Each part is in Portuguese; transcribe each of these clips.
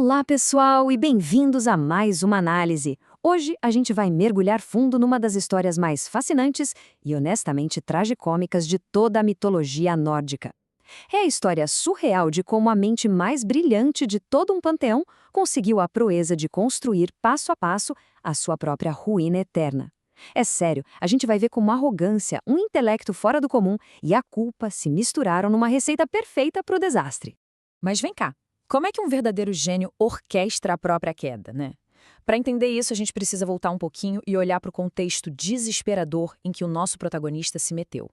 Olá, pessoal, e bem-vindos a mais uma análise. Hoje a gente vai mergulhar fundo numa das histórias mais fascinantes e honestamente tragicômicas de toda a mitologia nórdica. É a história surreal de como a mente mais brilhante de todo um panteão conseguiu a proeza de construir passo a passo a sua própria ruína eterna. É sério, a gente vai ver como a arrogância, um intelecto fora do comum e a culpa se misturaram numa receita perfeita para o desastre. Mas vem cá, como é que um verdadeiro gênio orquestra a própria queda, né? Para entender isso, a gente precisa voltar um pouquinho e olhar para o contexto desesperador em que o nosso protagonista se meteu.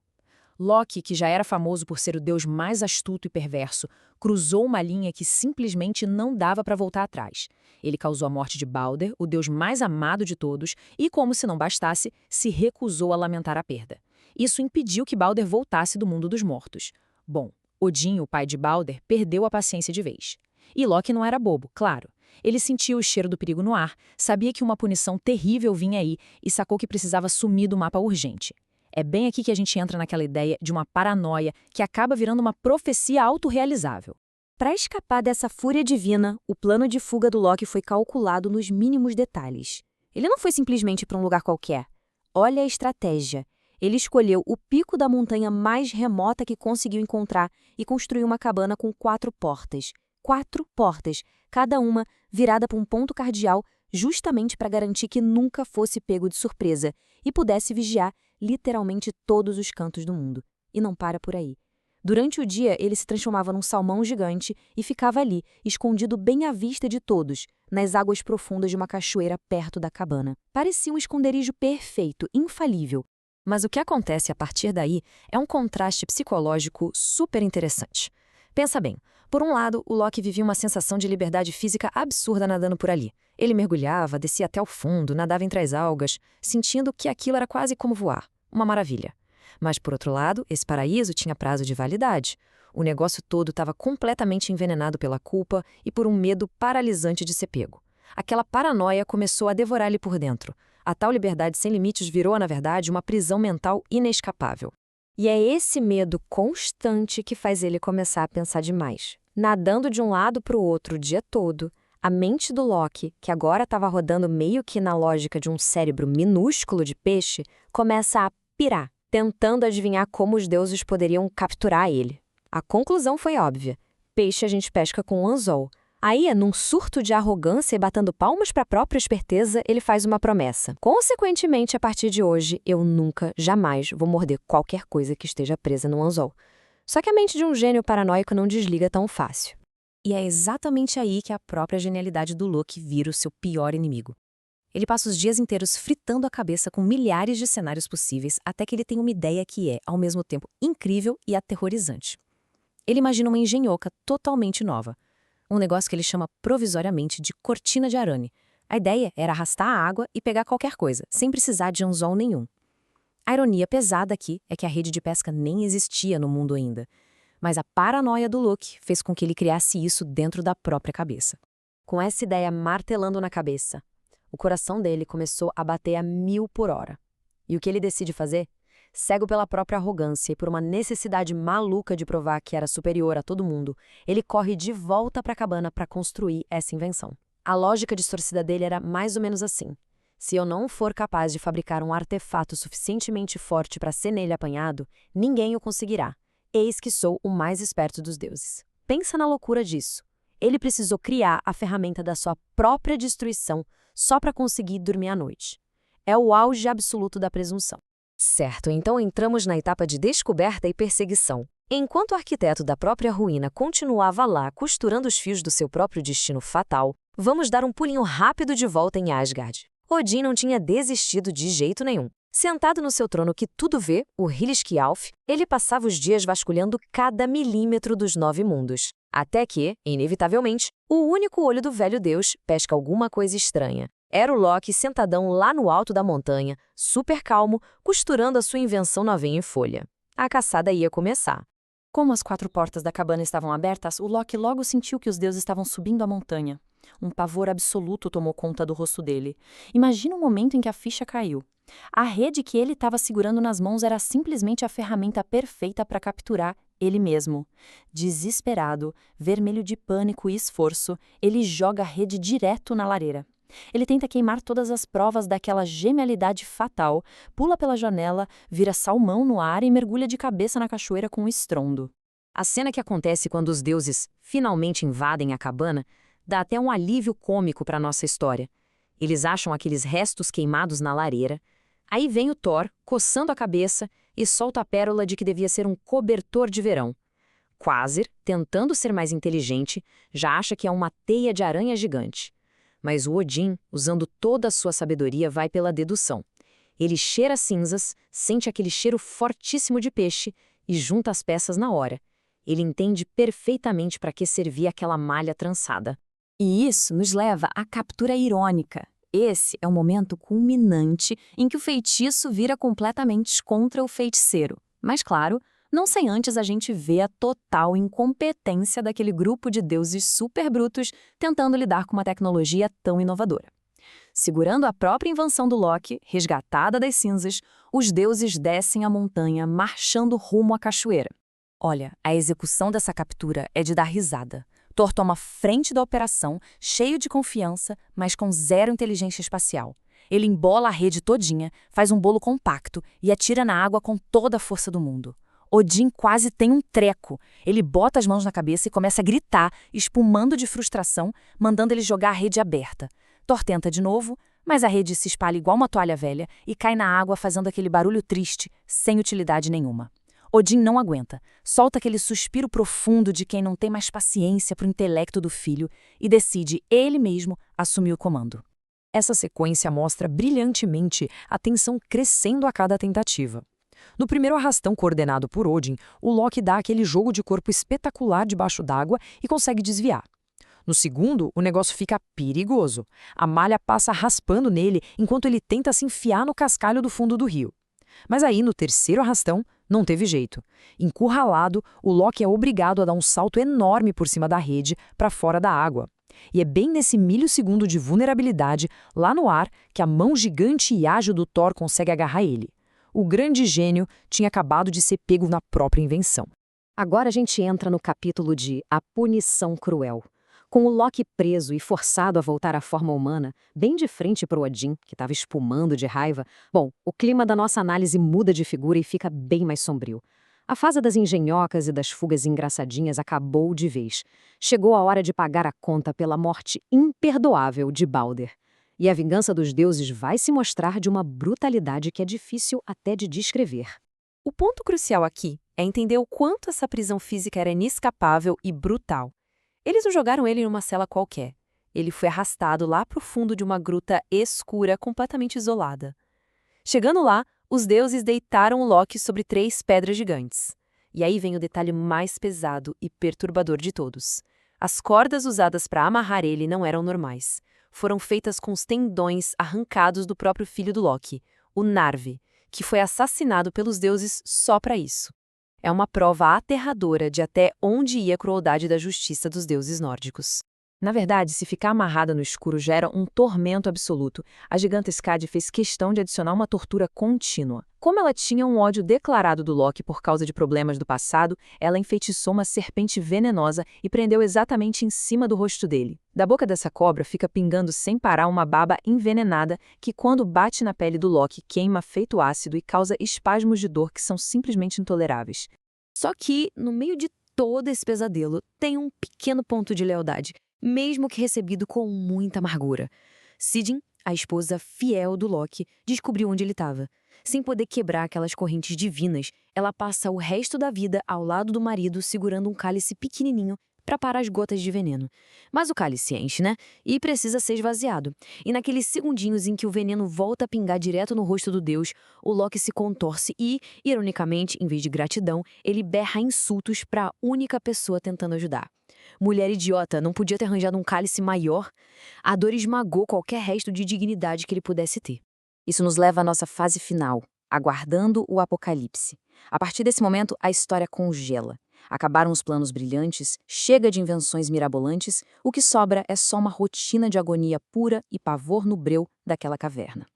Loki, que já era famoso por ser o deus mais astuto e perverso, cruzou uma linha que simplesmente não dava para voltar atrás. Ele causou a morte de Balder, o deus mais amado de todos, e, como se não bastasse, se recusou a lamentar a perda. Isso impediu que Balder voltasse do mundo dos mortos. Bom, Odin, o pai de Balder, perdeu a paciência de vez. E Loki não era bobo, claro. Ele sentiu o cheiro do perigo no ar, sabia que uma punição terrível vinha aí e sacou que precisava sumir do mapa urgente. É bem aqui que a gente entra naquela ideia de uma paranoia que acaba virando uma profecia autorrealizável. Para escapar dessa fúria divina, o plano de fuga do Loki foi calculado nos mínimos detalhes. Ele não foi simplesmente para um lugar qualquer. Olha a estratégia. Ele escolheu o pico da montanha mais remota que conseguiu encontrar e construiu uma cabana com 4 portas. 4 portas, cada uma virada para um ponto cardeal, justamente para garantir que nunca fosse pego de surpresa e pudesse vigiar literalmente todos os cantos do mundo. E não para por aí. Durante o dia, ele se transformava num salmão gigante e ficava ali, escondido bem à vista de todos, nas águas profundas de uma cachoeira perto da cabana. Parecia um esconderijo perfeito, infalível. Mas o que acontece a partir daí é um contraste psicológico super interessante. Pensa bem, por um lado, o Loki vivia uma sensação de liberdade física absurda nadando por ali. Ele mergulhava, descia até o fundo, nadava entre as algas, sentindo que aquilo era quase como voar. Uma maravilha. Mas, por outro lado, esse paraíso tinha prazo de validade. O negócio todo estava completamente envenenado pela culpa e por um medo paralisante de ser pego. Aquela paranoia começou a devorar-lhe por dentro. A tal liberdade sem limites virou, na verdade, uma prisão mental inescapável. E é esse medo constante que faz ele começar a pensar demais. Nadando de um lado para o outro o dia todo, a mente do Loki, que agora estava rodando meio que na lógica de um cérebro minúsculo de peixe, começa a pirar, tentando adivinhar como os deuses poderiam capturar ele. A conclusão foi óbvia. Peixe a gente pesca com um anzol. Aí, num surto de arrogância e batendo palmas para a própria esperteza, ele faz uma promessa. Consequentemente, a partir de hoje, eu nunca, jamais vou morder qualquer coisa que esteja presa no anzol. Só que a mente de um gênio paranoico não desliga tão fácil. E é exatamente aí que a própria genialidade do Loki vira o seu pior inimigo. Ele passa os dias inteiros fritando a cabeça com milhares de cenários possíveis até que ele tem uma ideia que é, ao mesmo tempo, incrível e aterrorizante. Ele imagina uma engenhoca totalmente nova. Um negócio que ele chama provisoriamente de cortina de arame. A ideia era arrastar a água e pegar qualquer coisa, sem precisar de anzol nenhum. A ironia pesada aqui é que a rede de pesca nem existia no mundo ainda. Mas a paranoia do Loki fez com que ele criasse isso dentro da própria cabeça. Com essa ideia martelando na cabeça, o coração dele começou a bater a 1000 por hora. E o que ele decide fazer? Cego pela própria arrogância e por uma necessidade maluca de provar que era superior a todo mundo, ele corre de volta para a cabana para construir essa invenção. A lógica distorcida dele era mais ou menos assim. Se eu não for capaz de fabricar um artefato suficientemente forte para ser nele apanhado, ninguém o conseguirá. Eis que sou o mais esperto dos deuses. Pensa na loucura disso. Ele precisou criar a ferramenta da sua própria destruição só para conseguir dormir à noite. É o auge absoluto da presunção. Certo, então entramos na etapa de descoberta e perseguição. Enquanto o arquiteto da própria ruína continuava lá costurando os fios do seu próprio destino fatal, vamos dar um pulinho rápido de volta em Asgard. Odin não tinha desistido de jeito nenhum. Sentado no seu trono que tudo vê, o Hylskjalf, ele passava os dias vasculhando cada milímetro dos 9 mundos. Até que, inevitavelmente, o único olho do velho deus pesca alguma coisa estranha. Era o Loki sentadão lá no alto da montanha, super calmo, costurando a sua invenção novinha em folha. A caçada ia começar. Como as 4 portas da cabana estavam abertas, o Loki logo sentiu que os deuses estavam subindo a montanha. Um pavor absoluto tomou conta do rosto dele. Imagina o momento em que a ficha caiu. A rede que ele estava segurando nas mãos era simplesmente a ferramenta perfeita para capturar Ele mesmo. Desesperado, vermelho de pânico e esforço, ele joga a rede direto na lareira. Ele tenta queimar todas as provas daquela genialidade fatal, pula pela janela, vira salmão no ar e mergulha de cabeça na cachoeira com um estrondo. A cena que acontece quando os deuses finalmente invadem a cabana dá até um alívio cômico para nossa história. Eles acham aqueles restos queimados na lareira. Aí vem o Thor, coçando a cabeça, e solta a pérola de que devia ser um cobertor de verão. Quasir, tentando ser mais inteligente, já acha que é uma teia de aranha gigante. Mas o Odin, usando toda a sua sabedoria, vai pela dedução. Ele cheira cinzas, sente aquele cheiro fortíssimo de peixe e junta as peças na hora. Ele entende perfeitamente para que servia aquela malha trançada. E isso nos leva à captura irônica. Esse é o momento culminante em que o feitiço vira completamente contra o feiticeiro. Mas, claro, não sem antes a gente ver a total incompetência daquele grupo de deuses super brutos tentando lidar com uma tecnologia tão inovadora. Segurando a própria invenção do Loki, resgatada das cinzas, os deuses descem a montanha, marchando rumo à cachoeira. Olha, a execução dessa captura é de dar risada. Thor toma frente da operação, cheio de confiança, mas com zero inteligência espacial. Ele embola a rede todinha, faz um bolo compacto e atira na água com toda a força do mundo. Odin quase tem um treco. Ele bota as mãos na cabeça e começa a gritar, espumando de frustração, mandando ele jogar a rede aberta. Thor tenta de novo, mas a rede se espalha igual uma toalha velha e cai na água fazendo aquele barulho triste, sem utilidade nenhuma. Odin não aguenta, solta aquele suspiro profundo de quem não tem mais paciência para o intelecto do filho e decide ele mesmo assumir o comando. Essa sequência mostra brilhantemente a tensão crescendo a cada tentativa. No primeiro arrastão coordenado por Odin, o Loki dá aquele jogo de corpo espetacular debaixo d'água e consegue desviar. No segundo, o negócio fica perigoso. A malha passa raspando nele enquanto ele tenta se enfiar no cascalho do fundo do rio. Mas aí, no terceiro arrastão, não teve jeito. Encurralado, o Loki é obrigado a dar um salto enorme por cima da rede para fora da água. E é bem nesse millissegundo de vulnerabilidade, lá no ar, que a mão gigante e ágil do Thor consegue agarrar ele. O grande gênio tinha acabado de ser pego na própria invenção. Agora a gente entra no capítulo de A Punição Cruel. Com o Loki preso e forçado a voltar à forma humana, bem de frente para o Odin, que estava espumando de raiva, bom, o clima da nossa análise muda de figura e fica bem mais sombrio. A fase das engenhocas e das fugas engraçadinhas acabou de vez. Chegou a hora de pagar a conta pela morte imperdoável de Balder. E a vingança dos deuses vai se mostrar de uma brutalidade que é difícil até de descrever. O ponto crucial aqui é entender o quanto essa prisão física era inescapável e brutal. Eles não jogaram ele numa cela qualquer. Ele foi arrastado lá para o fundo de uma gruta escura, completamente isolada. Chegando lá, os deuses deitaram o Loki sobre 3 pedras gigantes. E aí vem o detalhe mais pesado e perturbador de todos. As cordas usadas para amarrar ele não eram normais. Foram feitas com os tendões arrancados do próprio filho do Loki, o Narvi, que foi assassinado pelos deuses só para isso. É uma prova aterradora de até onde ia a crueldade da justiça dos deuses nórdicos. Na verdade, se ficar amarrada no escuro gera um tormento absoluto. A giganta Skadi fez questão de adicionar uma tortura contínua. Como ela tinha um ódio declarado do Loki por causa de problemas do passado, ela enfeitiçou uma serpente venenosa e prendeu exatamente em cima do rosto dele. Da boca dessa cobra fica pingando sem parar uma baba envenenada que, quando bate na pele do Loki, queima feito ácido e causa espasmos de dor que são simplesmente intoleráveis. Só que, no meio de todo esse pesadelo, tem um pequeno ponto de lealdade, mesmo que recebido com muita amargura. Sidin, a esposa fiel do Loki, descobriu onde ele estava. Sem poder quebrar aquelas correntes divinas, ela passa o resto da vida ao lado do marido segurando um cálice pequenininho para parar as gotas de veneno. Mas o cálice enche, né? E precisa ser esvaziado. E naqueles segundinhos em que o veneno volta a pingar direto no rosto do deus, o Loki se contorce e, ironicamente, em vez de gratidão, ele berra insultos para a única pessoa tentando ajudar. Mulher idiota, não podia ter arranjado um cálice maior? A dor esmagou qualquer resto de dignidade que ele pudesse ter. Isso nos leva à nossa fase final, aguardando o apocalipse. A partir desse momento, a história congela. Acabaram os planos brilhantes, chega de invenções mirabolantes, o que sobra é só uma rotina de agonia pura e pavor no breu daquela caverna.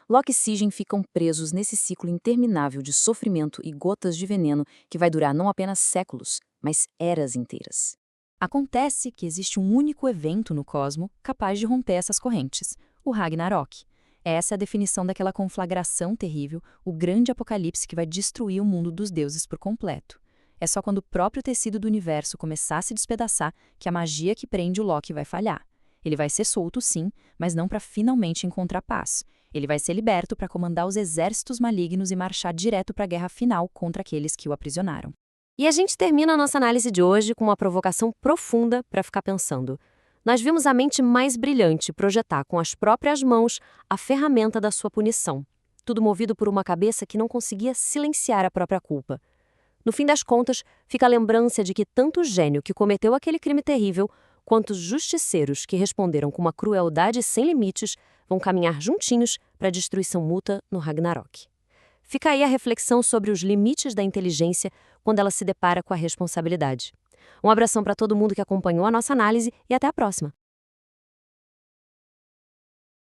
Loki e Sigyn ficam presos nesse ciclo interminável de sofrimento e gotas de veneno que vai durar não apenas séculos, mas eras inteiras. Acontece que existe um único evento no cosmo capaz de romper essas correntes, o Ragnarok. Essa é a definição daquela conflagração terrível, o grande apocalipse que vai destruir o mundo dos deuses por completo. É só quando o próprio tecido do universo começar a se despedaçar que a magia que prende o Loki vai falhar. Ele vai ser solto sim, mas não para finalmente encontrar paz. Ele vai ser liberto para comandar os exércitos malignos e marchar direto para a guerra final contra aqueles que o aprisionaram. E a gente termina a nossa análise de hoje com uma provocação profunda para ficar pensando. Nós vimos a mente mais brilhante projetar com as próprias mãos a ferramenta da sua punição. Tudo movido por uma cabeça que não conseguia silenciar a própria culpa. No fim das contas, fica a lembrança de que tanto o gênio que cometeu aquele crime terrível, quanto os justiceiros que responderam com uma crueldade sem limites, vão caminhar juntinhos para a destruição mútua no Ragnarok. Fica aí a reflexão sobre os limites da inteligência quando ela se depara com a responsabilidade. Um abração para todo mundo que acompanhou a nossa análise e até a próxima!